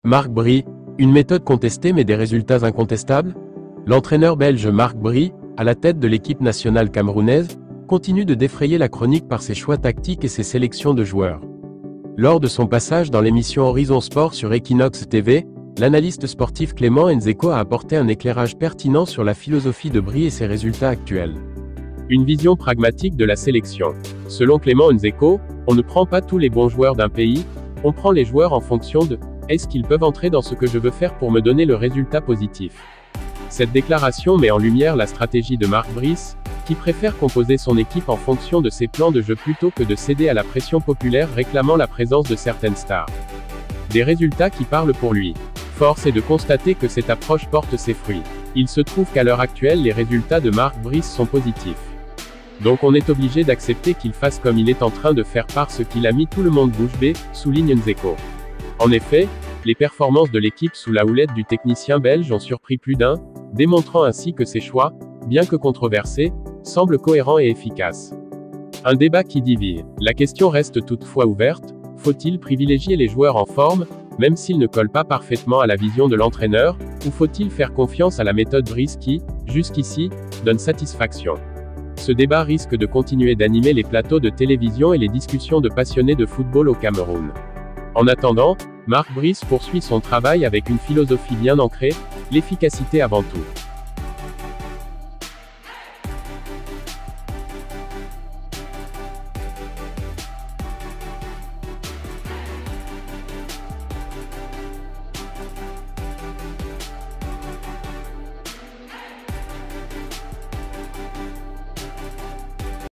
Marc Bry, une méthode contestée mais des résultats incontestables? L'entraîneur belge Marc Bry, à la tête de l'équipe nationale camerounaise, continue de défrayer la chronique par ses choix tactiques et ses sélections de joueurs. Lors de son passage dans l'émission Horizon Sport sur Equinox TV, l'analyste sportif Clément Nzeko a apporté un éclairage pertinent sur la philosophie de Bry et ses résultats actuels. Une vision pragmatique de la sélection. Selon Clément Nzeko, on ne prend pas tous les bons joueurs d'un pays, on prend les joueurs en fonction de « est-ce qu'ils peuvent entrer dans ce que je veux faire pour me donner le résultat positif ?» Cette déclaration met en lumière la stratégie de Marc Bry, qui préfère composer son équipe en fonction de ses plans de jeu plutôt que de céder à la pression populaire réclamant la présence de certaines stars. Des résultats qui parlent pour lui. Force est de constater que cette approche porte ses fruits. Il se trouve qu'à l'heure actuelle les résultats de Marc Bry sont positifs. Donc on est obligé d'accepter qu'il fasse comme il est en train de faire parce qu'il a mis tout le monde bouche bée, souligne Nzeko. En effet, les performances de l'équipe sous la houlette du technicien belge ont surpris plus d'un, démontrant ainsi que ses choix, bien que controversés, semblent cohérents et efficaces. Un débat qui divise. La question reste toutefois ouverte, faut-il privilégier les joueurs en forme, même s'ils ne collent pas parfaitement à la vision de l'entraîneur, ou faut-il faire confiance à la méthode Bry qui, jusqu'ici, donne satisfaction? Ce débat risque de continuer d'animer les plateaux de télévision et les discussions de passionnés de football au Cameroun. En attendant, Marc Bry poursuit son travail avec une philosophie bien ancrée, l'efficacité avant tout.